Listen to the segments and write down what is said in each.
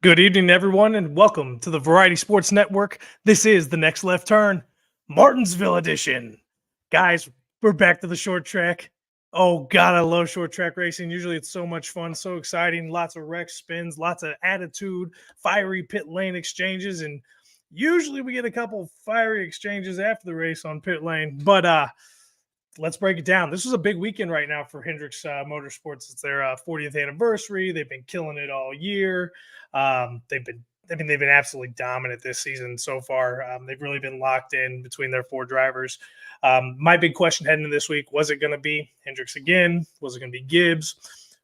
Good evening, everyone, and welcome to the Variety Sports Network. This is the Next Left Turn, Martinsville edition. Guys, we're back to the short track. Oh, God, I love short track racing. Usually it's so much fun, so exciting. Lots of wreck spins, lots of attitude, fiery pit lane exchanges, and usually we get a couple fiery exchanges after the race on pit lane. But let's break it down. This is a big weekend right now for Hendricks Motorsports. It's their 40th anniversary. They've been killing it all year. They've been absolutely dominant this season so far. They've really been locked in between their four drivers. My big question heading into this week, was it going to be Hendricks again? Was it going to be Gibbs?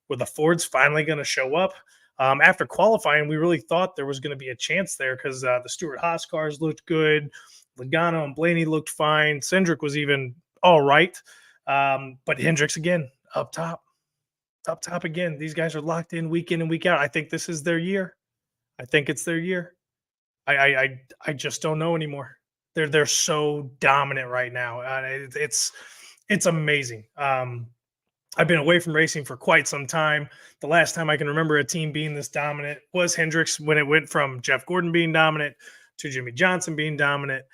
Were the Fords finally going to show up? After qualifying, we really thought there was going to be a chance there because the Stewart Haas cars looked good. Logano and Blaney looked fine. Hendrick was even all right. But Hendricks again, up top again. These guys are locked in and week out. I think this is their year. I think it's their year. I just don't know anymore. They're so dominant right now. It's amazing. I've been away from racing for quite some time. The last time I can remember a team being this dominant was Hendricks, when it went from Jeff Gordon being dominant to Jimmy Johnson being dominant.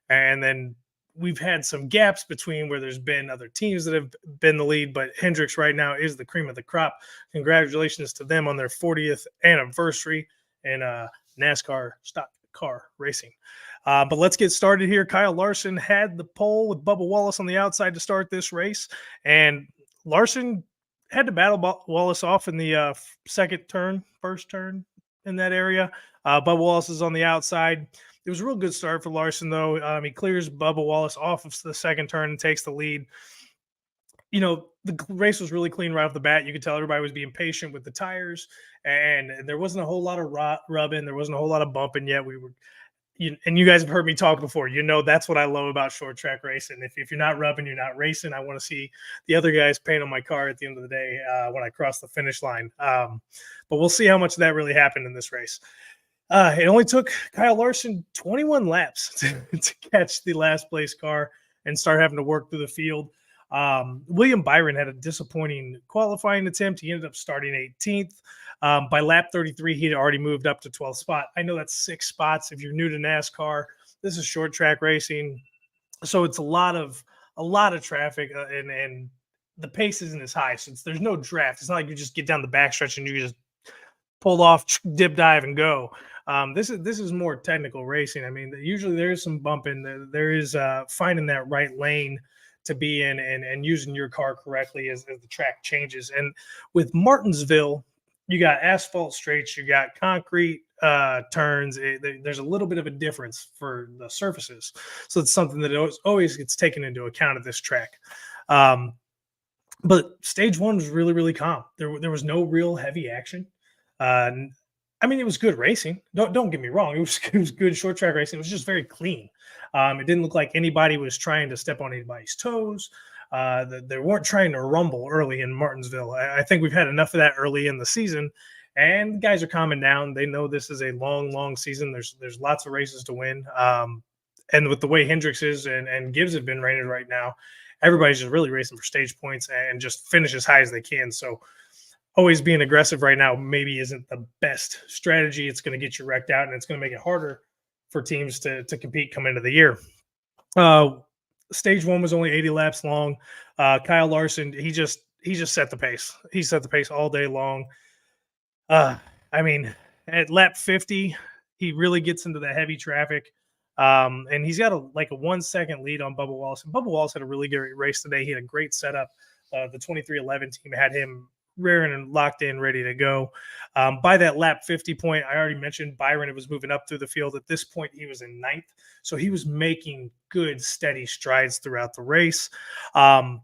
And then we've had some gaps between where there's been other teams that have been the lead, but Hendricks right now is the cream of the crop. Congratulations to them on their 40th anniversary in NASCAR stock car racing. But let's get started here. Kyle Larson had the pole with Bubba Wallace on the outside to start this race, and Larson had to battle Wallace off in the first turn in that area. Bubba Wallace is on the outside. It was a real good start for Larson, though. He clears Bubba Wallace off of the second turn and takes the lead. You know, the race was really clean right off the bat. You could tell everybody was being patient with the tires, and there wasn't a whole lot of rubbing. There wasn't a whole lot of bumping yet. And you guys have heard me talk before. You know, that's what I love about short track racing. If you're not rubbing, you're not racing. I want to see the other guys paint on my car at the end of the day when I cross the finish line. But we'll see how much of that really happened in this race. It only took Kyle Larson 21 laps to catch the last place car and start having to work through the field. William Byron had a disappointing qualifying attempt. He ended up starting 18th. By lap 33, he had already moved up to 12th spot. I know that's 6 spots. If you're new to NASCAR, this is short track racing, so it's a lot of traffic, and the pace isn't as high since there's no draft. It's not like you just get down the backstretch and you just pull off, dip, dive, and go. This is more technical racing. I mean, usually there is some bumping. There is finding that right lane to be in and using your car correctly as the track changes. And with Martinsville, you got asphalt straights, you got concrete turns. There's a little bit of a difference for the surfaces. So it's something that always gets taken into account at this track. But stage one was really, really calm. There was no real heavy action. I mean, it was good racing. Don't get me wrong. It was good short track racing. It was just very clean. It didn't look like anybody was trying to step on anybody's toes. They weren't trying to rumble early in Martinsville. I think we've had enough of that early in the season, and the guys are calming down. They know this is a long, long season. There's lots of races to win. And with the way Hendricks is and Gibbs have been rated right now, everybody's just really racing for stage points and just finish as high as they can. So always being aggressive right now maybe isn't the best strategy. It's going to get you wrecked out, and it's going to make it harder for teams to compete come into the year. Stage one was only 80 laps long. Kyle Larson, he just set the pace. He set the pace all day long. I mean, at lap 50, he really gets into the heavy traffic. And he's got a 1 second lead on Bubba Wallace. And Bubba Wallace had a really good race today. He had a great setup. The 2311 team had him rearing and locked in, ready to go. By that lap 50 point, I already mentioned Byron was moving up through the field. At this point, he was in ninth. So he was making good, steady strides throughout the race. Like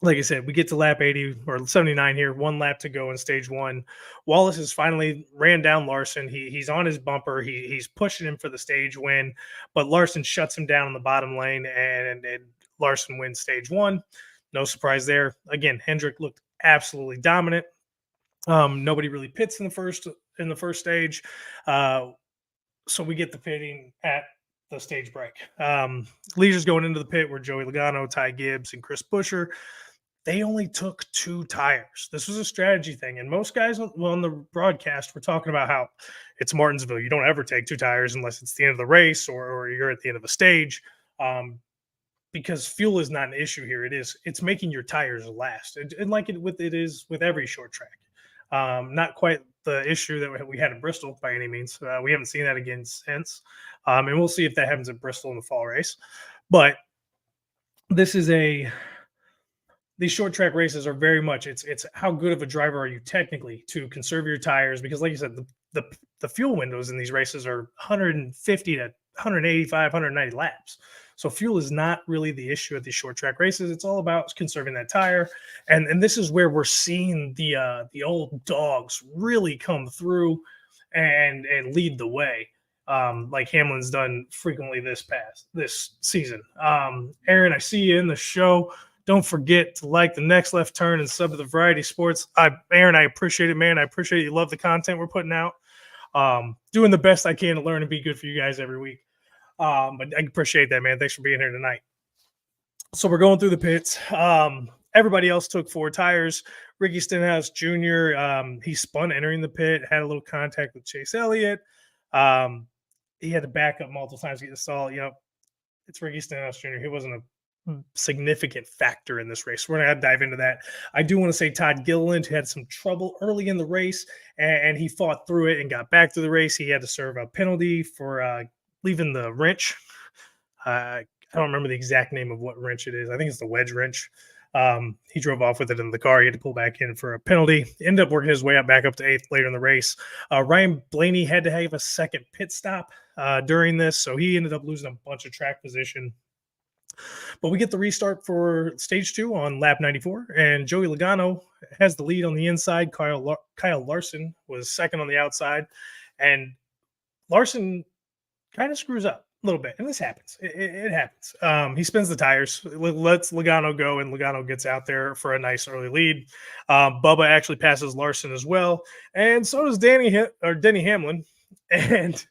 I said, we get to lap 80 or 79 here, 1 lap to go in stage one. Wallace has finally ran down Larson. He's on his bumper. He's pushing him for the stage win, but Larson shuts him down in the bottom lane, and Larson wins stage one. No surprise there. Again, Hendrick looked absolutely dominant. Nobody really pits in the first stage. So we get the pitting at the stage break. Leaders going into the pit were Joey Logano, Ty Gibbs, and Chris Buescher. they only took 2 tires. This was a strategy thing, and most guys on the broadcast were talking about how it's Martinsville. You don't ever take 2 tires unless it's the end of the race or you're at the end of a stage, because fuel is not an issue here. It's making your tires last, and like it is with every short track. Not quite the issue that we had in Bristol by any means. We haven't seen that again since, and we'll see if that happens at Bristol in the fall race. But this is these short track races are very much it's how good of a driver are you technically to conserve your tires, because like you said, the fuel windows in these races are 150 to 185 190 laps. So fuel is not really the issue at these short track races. It's all about conserving that tire, and this is where we're seeing the old dogs really come through and lead the way, like Hamlin's done frequently this season. Aaron, I see you in the show. Don't forget to like the Next Left Turn and sub to the Variety Sports. Aaron, I appreciate it, man. I appreciate you love the content we're putting out. Doing the best I can to learn and be good for you guys every week. But I appreciate that, man. Thanks for being here tonight. So we're going through the pits. Everybody else took 4 tires. Ricky Stenhouse Jr., he spun entering the pit, had a little contact with Chase Elliott. He had to back up multiple times to get the stall. It's Ricky Stenhouse Jr. He wasn't a significant factor in this race. We're going to dive into that. I do want to say Todd Gilliland had some trouble early in the race, and he fought through it and got back to the race. He had to serve a penalty for leaving the wrench. I don't remember the exact name of what wrench it is. I think it's the wedge wrench. He drove off with it in the car. He had to pull back in for a penalty. Ended up working his way up back up to 8th later in the race. Ryan Blaney had to have a second pit stop during this, so he ended up losing a bunch of track position. But we get the restart for stage 2 on lap 94, and Joey Logano has the lead on the inside. Kyle Larson was second on the outside, and Larson kind of screws up a little bit, and this happens. It happens. He spins the tires, lets Logano go, and Logano gets out there for a nice early lead. Bubba actually passes Larson as well, and so does Denny Hamlin, and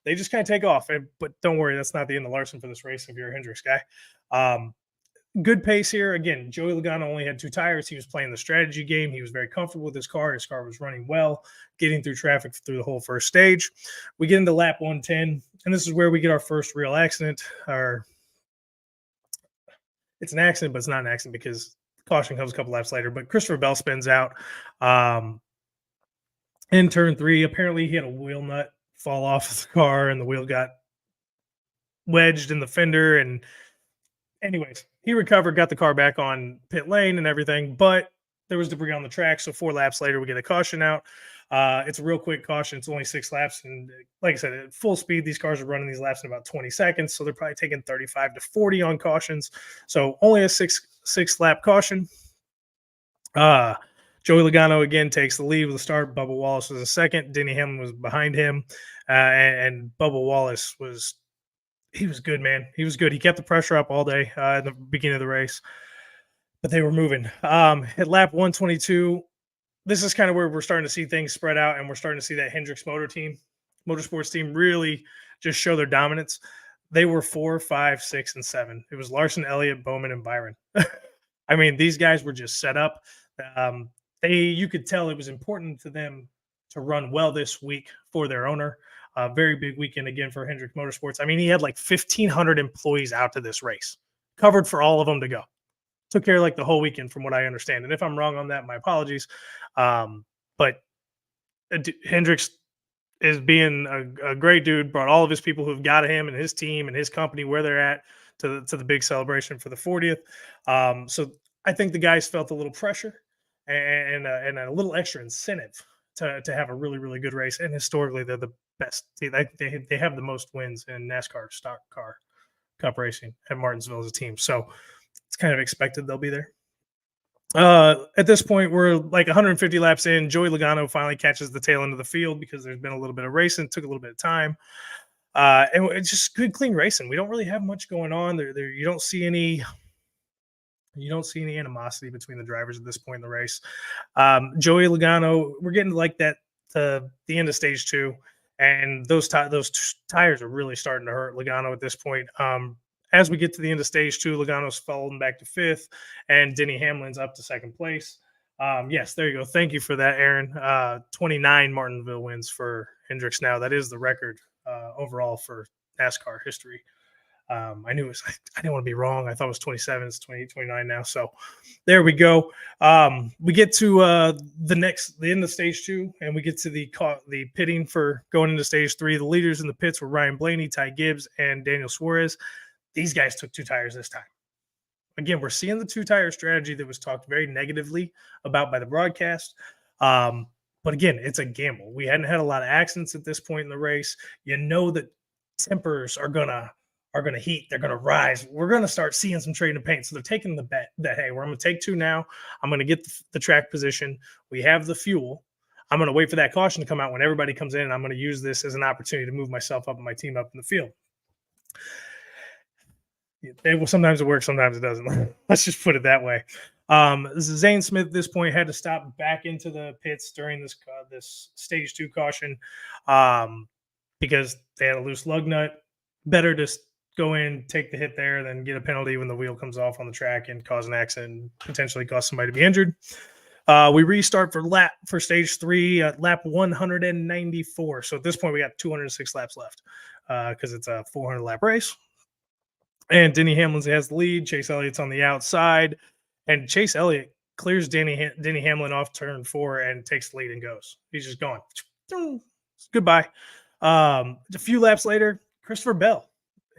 they just kind of take off. But don't worry, that's not the end of Larson for this race if you're a Hendricks guy. Good pace here. Again, Joey Logano only had 2 tires. He was playing the strategy game. He was very comfortable with his car. His car was running well, getting through traffic through the whole first stage. We get into lap 110, and this is where we get our first real accident. It's an accident, but it's not an accident because caution comes a couple laps later. But Christopher Bell spins out in turn 3. Apparently, he had a wheel nut fall off the car, and the wheel got wedged in the fender. And anyways, he recovered, got the car back on pit lane and everything, but there was debris on the track. So 4 laps later, we get a caution out. It's a real quick caution. It's only 6 laps. And like I said, at full speed, these cars are running these laps in about 20 seconds. So they're probably taking 35 to 40 on cautions. So only a six lap caution. Joey Logano again takes the lead with the start. Bubba Wallace was a second. Denny Hamlin was behind him. And Bubba Wallace was good, man. He was good. He kept the pressure up all day in the beginning of the race, but they were moving. At lap 122, this is kind of where we're starting to see things spread out, and we're starting to see that Hendricks Motorsports team really just show their dominance. They were 4, 5, 6, and 7. It was Larson, Elliott, Bowman, and Byron. I mean, these guys were just set up. You could tell it was important to them to run well this week for their owner. Very big weekend again for Hendrick Motorsports. I mean, he had like 1,500 employees out to this race, covered for all of them to go. Took care of like the whole weekend from what I understand. And if I'm wrong on that, my apologies. But Hendricks is being a great dude, brought all of his people who've got him and his team and his company where they're at to the big celebration for the 40th. So I think the guys felt a little pressure and a little extra incentive to have a really, really good race. And historically, they're the best. They have the most wins in NASCAR stock car cup racing at Martinsville as a team. So it's kind of expected they'll be there. At this point, we're like 150 laps in. Joey Logano finally catches the tail end of the field because there's been a little bit of racing. Took a little bit of time. And it's just good, clean racing. We don't really have much going on there. You don't see any animosity between the drivers at this point in the race. Joey Logano, we're getting to like that the end of stage 2, and those tires are really starting to hurt Logano at this point. as we get to the end of stage 2, Logano's falling back to 5th, and Denny Hamlin's up to 2nd place. Yes, there you go. Thank you for that, Aaron. 29 Martinsville wins for Hendricks now. That is the record overall for NASCAR history. I knew it was, I didn't want to be wrong. I thought it was 27. It's 28, 29 now. So there we go. We get to the end of stage 2, and we get to the pitting for going into stage 3. The leaders in the pits were Ryan Blaney, Ty Gibbs, and Daniel Suarez. These guys took 2 tires this time. Again, we're seeing the 2-tire strategy that was talked very negatively about by the broadcast. But again, it's a gamble. We hadn't had a lot of accidents at this point in the race. You know that tempers are gonna heat. They're gonna rise. We're gonna start seeing some trading of paint. So they're taking the bet that, hey, I'm gonna take 2 now. I'm gonna get the track position. We have the fuel. I'm gonna wait for that caution to come out when everybody comes in, and I'm gonna use this as an opportunity to move myself up and my team up in the field. Sometimes it works, sometimes it doesn't. Let's just put it that way. Zane Smith at this point had to stop back into the pits during this stage 2 caution because they had a loose lug nut. Better to go in, take the hit there, than get a penalty when the wheel comes off on the track and cause an accident and potentially cause somebody to be injured. We restart for stage 3 at lap 194. So at this point, we got 206 laps left because it's a 400 lap race. And Denny Hamlin has the lead. Chase Elliott's on the outside. And Chase Elliott clears Denny Hamlin off turn 4 and takes the lead and goes. He's just gone. Goodbye. A few laps later, Christopher Bell.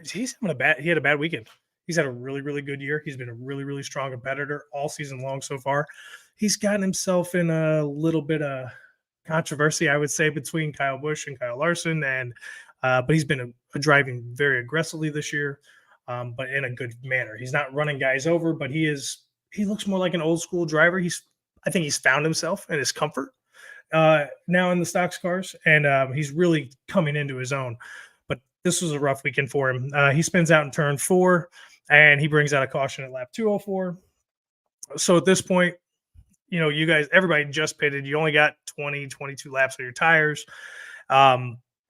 He had a bad weekend. He's had a really, really good year. He's been a really, really strong competitor all season long so far. He's gotten himself in a little bit of controversy, I would say, between Kyle Busch and Kyle Larson. But he's been driving very aggressively this year. But in a good manner. He's not running guys over, but he looks more like an old school driver. I think he's found himself and his comfort now in the stocks cars, and he's really coming into his own. But this was a rough weekend for him. He spins out in turn 4, and he brings out a caution at lap 204. So at this point, you guys, everybody just pitted. You only got 20, 22 laps on your tires.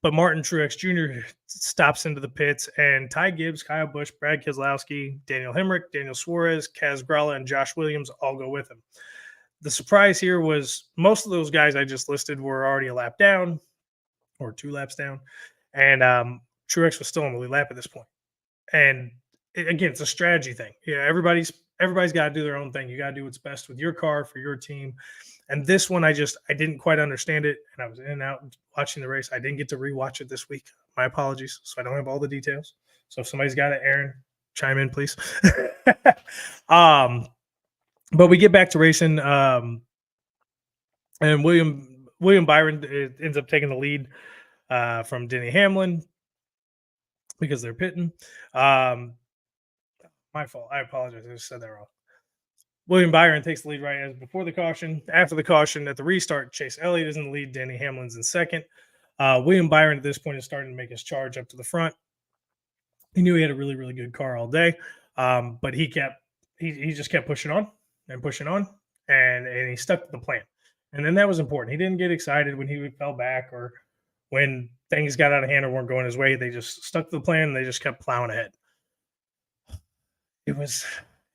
But Martin Truex Jr. stops into the pits, and Ty Gibbs, Kyle Busch, Brad Keselowski, Daniel Hendrick, Daniel Suarez, Kaz Grala, and Josh Williams all go with him. The surprise here was most of those guys I just listed were already a lap down or 2 laps down, and Truex was still on the lead lap at this point. And again, it's a strategy thing. Yeah, everybody's got to do their own thing. You got to do what's best with your car for your team. And this one, I didn't quite understand it, and I was in and out watching the race. I didn't get to rewatch it this week. My apologies. So I don't have all the details. So if somebody's got it, Aaron, chime in, please. But we get back to racing, and William Byron ends up taking the lead from Denny Hamlin because they're pitting. My fault. I apologize. I just said that wrong. William Byron takes the lead right as before the caution. After the caution, at the restart, Chase Elliott is in the lead. Denny Hamlin's in second. William Byron at this point is starting to make his charge up to the front. He knew he had a really, really good car all day, but he just kept pushing on, and he stuck to the plan. And then that was important. He didn't get excited when he fell back or when things got out of hand or weren't going his way. They just stuck to the plan, and they just kept plowing ahead.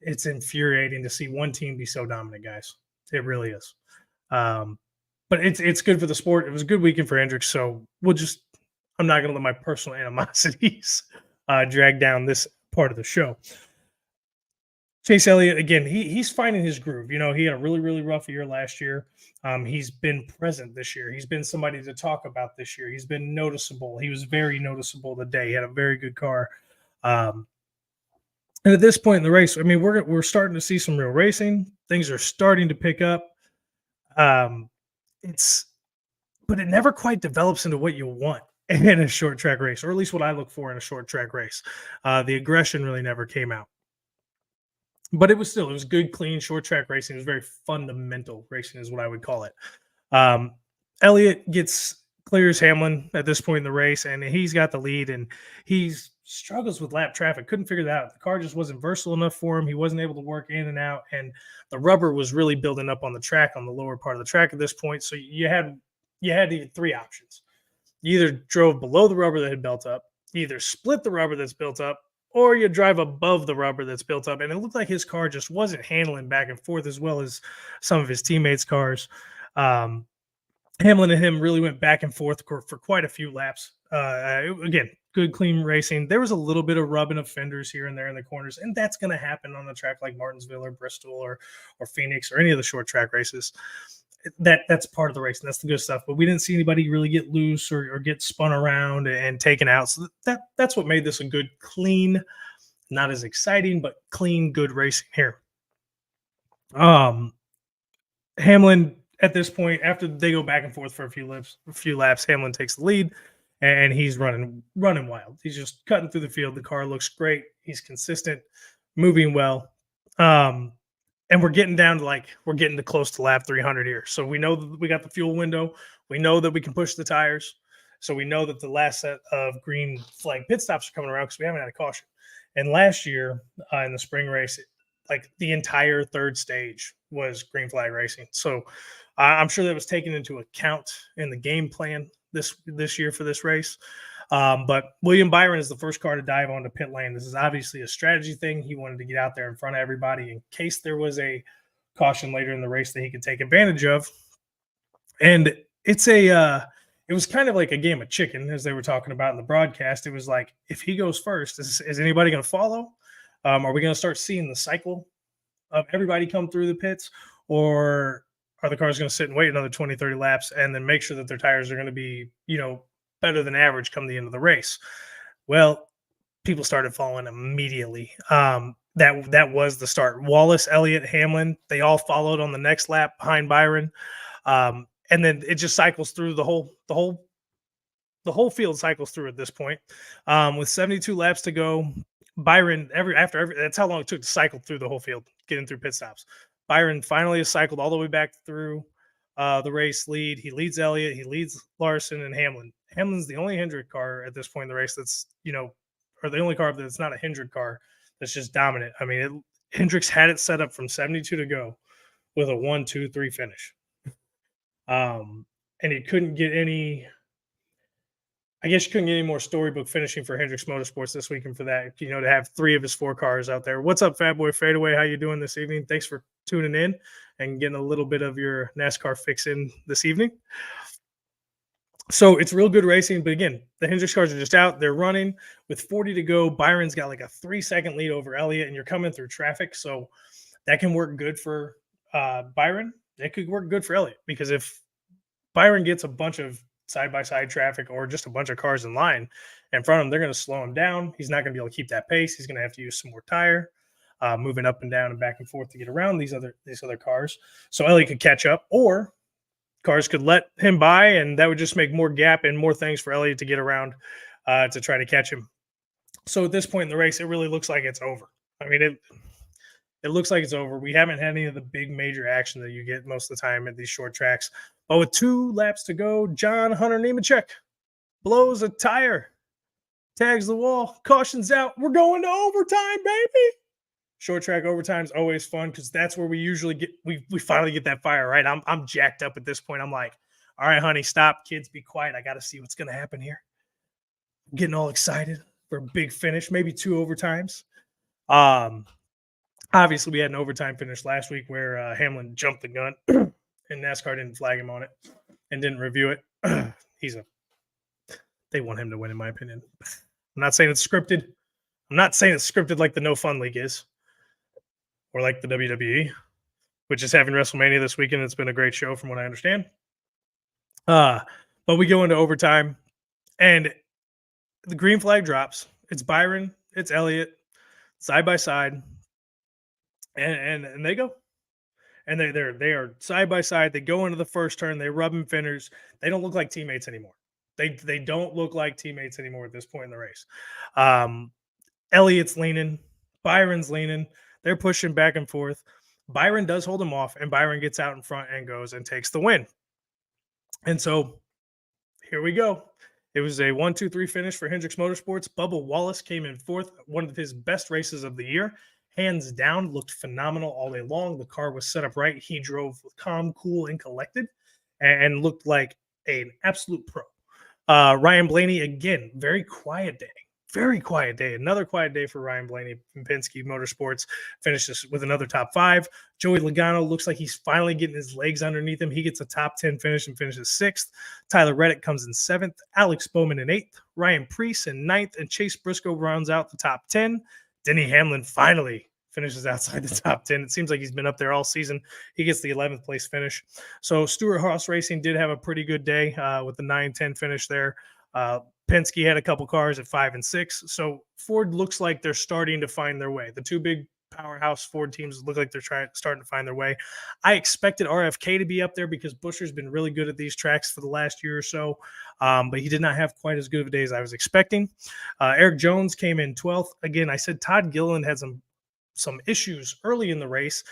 It's infuriating to see one team be so dominant, guys. It really is. But it's good for the sport. It was a good weekend for Hendricks, so I'm not going to let my personal animosities drag down this part of the show. Chase Elliott, again, he's finding his groove. He had a really, really rough year last year. He's been present this year. He's been somebody to talk about this year. He's been noticeable. He was very noticeable today. He had a very good car. And at this point in the race, I mean, we're starting to see some real racing. Things are starting to pick up. But it never quite develops into what you want in a short track race, or at least what I look for in a short track race. The aggression really never came out. But it was good, clean, short track racing. It was very fundamental racing is what I would call it. Elliott clears Hamlin at this point in the race, and he's got the lead, and he struggles with lap traffic. Couldn't figure that out. The car just wasn't versatile enough for him. He wasn't able to work in and out, and the rubber was really building up on the track, on the lower part of the track at this point. So you had 3 options. You either drove below the rubber that had built up, you either split the rubber that's built up, or you drive above the rubber that's built up. And it looked like his car just wasn't handling back and forth as well as some of his teammates' cars. Um, Hamlin and him really went back and forth for quite a few laps. Again, good, clean racing. There was a little bit of rubbing of fenders here and there in the corners, and that's going to happen on a track like Martinsville or Bristol or Phoenix or any of the short track races. That's part of the race, and that's the good stuff. But we didn't see anybody really get loose or get spun around and taken out. So that's what made this a good, clean, not as exciting, but clean, good racing here. Hamlin at this point, after they go back and forth for a few laps, Hamlin takes the lead, and he's running wild. He's just cutting through the field. The car looks great. He's consistent, moving well. And we're getting to close to lap 300 here. So we know that we got the fuel window. We know that we can push the tires. So we know that the last set of green flag pit stops are coming around because we haven't had a caution. And last year in the spring race, like the entire third stage was green flag racing. So I'm sure that was taken into account in the game plan this year for this race. But William Byron is the first car to dive onto pit lane. This is obviously a strategy thing. He wanted to get out there in front of everybody in case there was a caution later in the race that he could take advantage of. And it was kind of like a game of chicken, as they were talking about in the broadcast. It was like, if he goes first, is anybody going to follow? Are we going to start seeing the cycle of everybody come through the pits, or are the cars going to sit and wait another 20, 30 laps and then make sure that their tires are going to be, better than average come the end of the race? Well, people started following immediately. That was the start. Wallace, Elliott, Hamlin, they all followed on the next lap behind Byron. And then it just cycles through the whole field cycles through at this point. With 72 laps to go, Byron, that's how long it took to cycle through the whole field, getting through pit stops. Byron finally has cycled all the way back through the race lead. He leads Elliott, he leads Larson and Hamlin. Hamlin's the only Hendrick car at this point in the race that's, or the only car that's not a Hendrick car that's just dominant. I mean, Hendricks had it set up from 72 to go with a 1-2-3 finish. And it couldn't get any, I guess you couldn't get any more storybook finishing for Hendricks Motorsports this weekend for that, to have 3 of his 4 cars out there. What's up, Fat Boy Fadeaway? How you doing this evening? Thanks for tuning in and getting a little bit of your NASCAR fix in this evening. So it's real good racing, but again, the Hendricks cars are just out. They're running with 40 to go. Byron's got like a 3-second lead over Elliott, and you're coming through traffic. So that can work good for Byron. It could work good for Elliott, because if Byron gets a bunch of side-by-side traffic or just a bunch of cars in line in front of him, they're going to slow him down. He's not going to be able to keep that pace. He's going to have to use some more tire, moving up and down and back and forth to get around these other cars. So Elliott could catch up, or cars could let him by, and that would just make more gap and more things for Elliott to get around to try to catch him. So at this point in the race, it really looks like it's over. I mean, it looks like it's over. We haven't had any of the big major action that you get most of the time at these short tracks. But with 2 laps to go, John Hunter Nemechek blows a tire, tags the wall, cautions out. We're going to overtime, baby. Short track overtime is always fun, because that's where we usually get we finally get that fire, right? I'm jacked up at this point. I'm like, all right, honey, stop. Kids, be quiet. I got to see what's going to happen here. I'm getting all excited for a big finish, maybe 2 overtimes. Obviously, we had an overtime finish last week where Hamlin jumped the gun, and NASCAR didn't flag him on it and didn't review it. They want him to win, in my opinion. I'm not saying it's scripted. I'm not saying it's scripted like the No Fun League is, or like the WWE, which is having WrestleMania this weekend. It's been a great show from what I understand. But we go into overtime, and the green flag drops. It's Byron, it's Elliott, side by side, and they go. And they are side by side. They go into the first turn. They rub and fenders. They don't look like teammates anymore. They don't look like teammates anymore at this point in the race. Elliott's leaning. Byron's leaning. They're pushing back and forth. Byron does hold him off, and Byron gets out in front and goes and takes the win. And so here we go. It was a 1-2-3 finish for Hendricks Motorsports. Bubba Wallace came in 4th, one of his best races of the year. Hands down, looked phenomenal all day long. The car was set up right. He drove calm, cool, and collected, and looked like an absolute pro. Ryan Blaney, again, very quiet day very quiet day. Another quiet day for Ryan Blaney from Penske Motorsports. Finishes with another top 5. Joey Logano looks like he's finally getting his legs underneath him. He gets a top 10 finish and finishes 6th. Tyler Reddick comes in 7th. Alex Bowman in 8th. Ryan Preece in 9th. And Chase Briscoe rounds out the top 10. Denny Hamlin finally finishes outside the top 10. It seems like he's been up there all season. He gets the 11th place finish. So Stewart-Haas Racing did have a pretty good day with the 9-10 finish there. Penske had a couple cars at 5 and 6. So Ford looks like they're starting to find their way. The two big powerhouse Ford teams look like they're starting to find their way. I expected RFK to be up there because Buescher's been really good at these tracks for the last year or so, but he did not have quite as good of a day as I was expecting. Eric Jones came in 12th. Again, I said Todd Gilliland had some issues early in the race.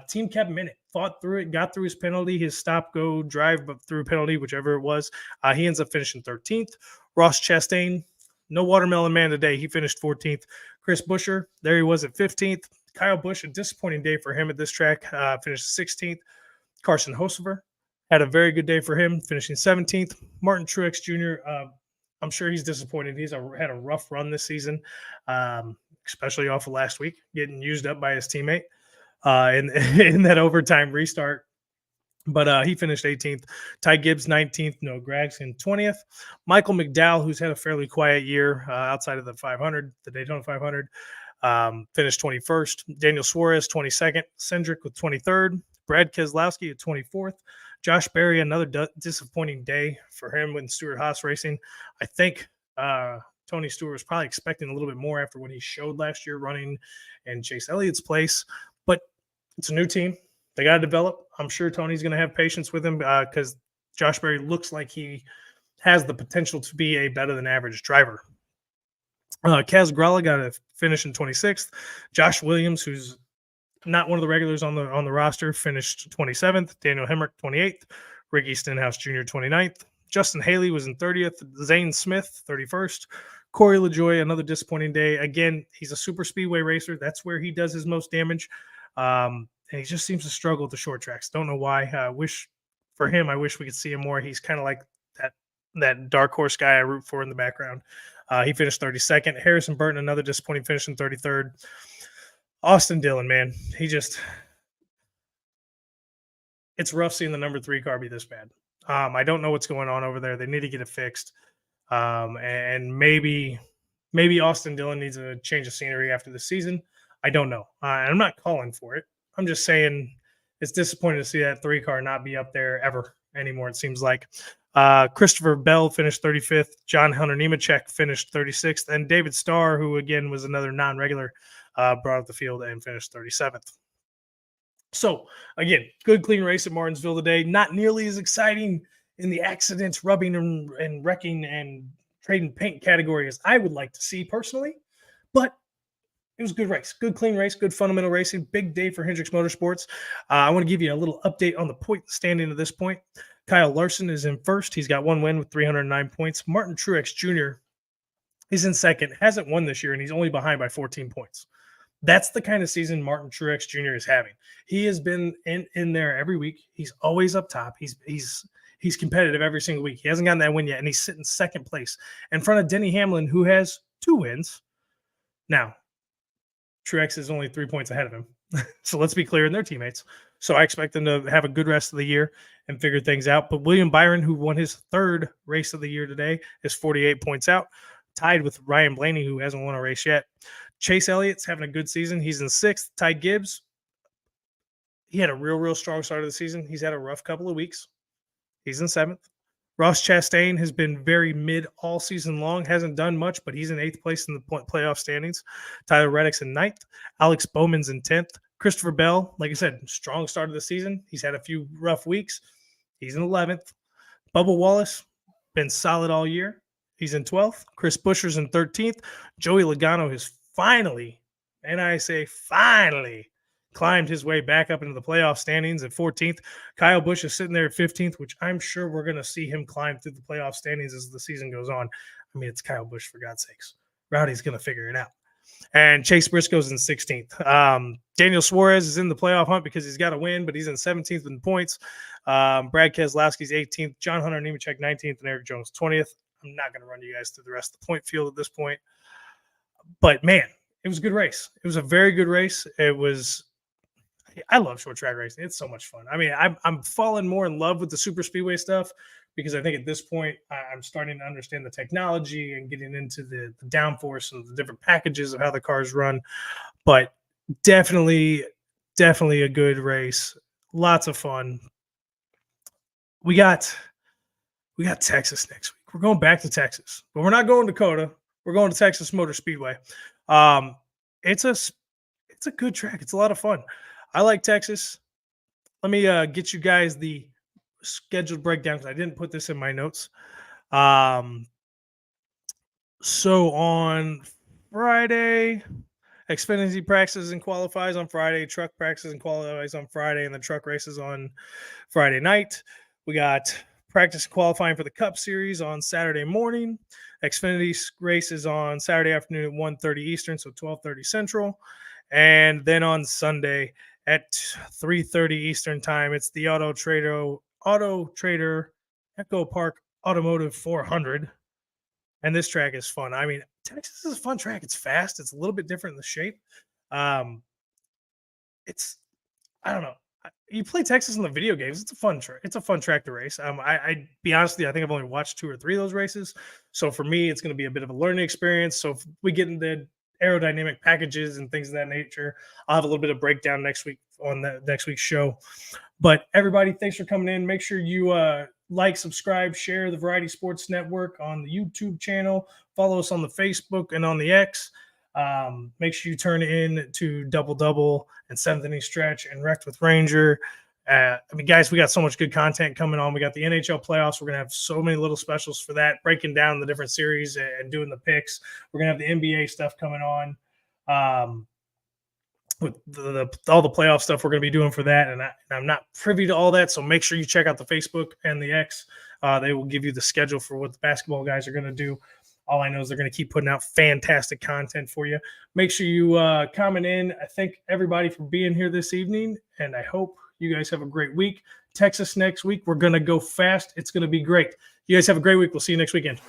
Team kept him in it, fought through it, got through his penalty, his stop, go, drive, but through penalty, whichever it was. He ends up finishing 13th. Ross Chastain, no watermelon man today. He finished 14th. Chris Buescher, there he was at 15th. Kyle Busch, a disappointing day for him at this track, finished 16th. Carson Hocevar had a very good day for him, finishing 17th. Martin Truex Jr., I'm sure he's disappointed. He's had a rough run this season, especially off of last week, getting used up by his teammate in that overtime restart. But he finished 18th. Ty Gibbs, 19th. Noah Gragson, 20th. Michael McDowell, who's had a fairly quiet year outside of the 500, the Daytona 500, finished 21st. Daniel Suarez, 22nd. Hendrick with 23rd. Brad Keselowski at 24th. Josh Berry, another disappointing day for him with Stewart-Haas Racing. I think Tony Stewart was probably expecting a little bit more after what he showed last year running in Chase Elliott's place. But it's a new team. They got to develop. I'm sure Tony's going to have patience with him because Josh Berry looks like he has the potential to be a better than average driver. Kaz Grala got a finish in 26th. Josh Williams, who's not one of the regulars on the roster, finished 27th. Daniel Hemrick, 28th. Ricky Stenhouse Jr., 29th. Justin Haley was in 30th. Zane Smith, 31st. Corey LaJoie, another disappointing day. Again, he's a super speedway racer. That's where he does his most damage. And he just seems to struggle at the short tracks. Don't know why. I wish we could see him more. He's kind of like that dark horse guy I root for in the background. He finished 32nd. Harrison Burton, another disappointing finish in 33rd. Austin Dillon, man, it's rough seeing the number 3 car be this bad. I don't know what's going on over there. They need to get it fixed. And maybe Austin Dillon needs a change of scenery after the season. I don't know. I'm not calling for it. I'm just saying it's disappointing to see that 3 car not be up there ever anymore, it seems like. Christopher Bell finished 35th. John Hunter Nemechek finished 36th. And David Starr, who, again, was another non-regular, brought up the field and finished 37th. So, again, good, clean race at Martinsville today. Not nearly as exciting in the accidents, rubbing and wrecking and trading paint category as I would like to see personally. But it was a good race, good clean race, good fundamental racing. Big day for Hendricks Motorsports. I want to give you a little update on the point standing at this point. Kyle Larson is in first. He's got 1 win with 309 points. Martin Truex Jr. is in second. Hasn't won this year, and he's only behind by 14 points. That's the kind of season Martin Truex Jr. is having. He has been in there every week. He's always up top. He's competitive every single week. He hasn't gotten that win yet, and he's sitting second place in front of Denny Hamlin, who has 2 wins. Now, Truex is only 3 points ahead of him. So let's be clear, in their teammates. So I expect them to have a good rest of the year and figure things out. But William Byron, who won his 3rd race of the year today, is 48 points out, tied with Ryan Blaney, who hasn't won a race yet. Chase Elliott's having a good season. He's in 6th. Ty Gibbs, he had a real strong start of the season. He's had a rough couple of weeks. He's in 7th. Ross Chastain has been very mid all season long. Hasn't done much, but he's in 8th place in the playoff standings. Tyler Reddick's in 9th. Alex Bowman's in 10th. Christopher Bell, like I said, strong start of the season. He's had a few rough weeks. He's in 11th. Bubba Wallace, been solid all year. He's in 12th. Chris Buescher's in 13th. Joey Logano has finally, and I say finally, climbed his way back up into the playoff standings at 14th. Kyle Busch is sitting there at 15th, which I'm sure we're going to see him climb through the playoff standings as the season goes on. I mean, it's Kyle Busch, for God's sakes. Rowdy's going to figure it out. And Chase Briscoe's in 16th. Daniel Suarez is in the playoff hunt because he's got to win, but he's in 17th in points. Brad Keselowski's 18th. John Hunter Nemechek 19th, and Eric Jones 20th. I'm not going to run you guys through the rest of the point field at this point. But man, it was a good race. It was a very good race. I love short track racing. It's so much fun. I mean, I'm falling more in love with the super speedway stuff because I think at this point I'm starting to understand the technology and getting into the downforce and the different packages of how the cars run. But definitely, definitely a good race. Lots of fun. We got Texas next week. We're going back to Texas, but we're not going to Dakota. We're going to Texas Motor Speedway. It's a good track. It's a lot of fun. I like Texas. Let me get you guys the scheduled breakdown because I didn't put this in my notes. So on Friday, Xfinity practices and qualifies on Friday, truck practices and qualifies on Friday, and the truck races on Friday night. We got practice qualifying for the Cup Series on Saturday morning. Xfinity races on Saturday afternoon at 1:30 Eastern, so 12:30 Central. And then on Sunday at 3:30 Eastern time, it's the Auto Trader Echo Park Automotive 400. And this track is fun. I mean, Texas is a fun track. It's fast. It's a little bit different in the shape. It's I don't know. You play Texas in the video games. It's a fun track. It's a fun track to race. I be honest with you, I think I've only watched 2 or 3 of those races. So for me, it's going to be a bit of a learning experience. So if we get into aerodynamic packages and things of that nature, I'll have a little bit of breakdown next week on the next week's show. But everybody, thanks for coming in. Make sure you like, subscribe, share the Variety Sports Network on the YouTube channel. Follow us on the Facebook and on the X. Make sure you turn in to Double Double and 7th Inning Stretch and Wrecked with Ranger. I mean, guys, we got so much good content coming on. We got the NHL playoffs. We're going to have so many little specials for that, breaking down the different series and doing the picks. We're going to have the NBA stuff coming on. With all the playoff stuff we're going to be doing for that. And I'm not privy to all that. So make sure you check out the Facebook and the X. They will give you the schedule for what the basketball guys are going to do. All I know is they're going to keep putting out fantastic content for you. Make sure you comment in. I thank everybody for being here this evening, and I hope you guys have a great week. Texas next week. We're going to go fast. It's going to be great. You guys have a great week. We'll see you next weekend.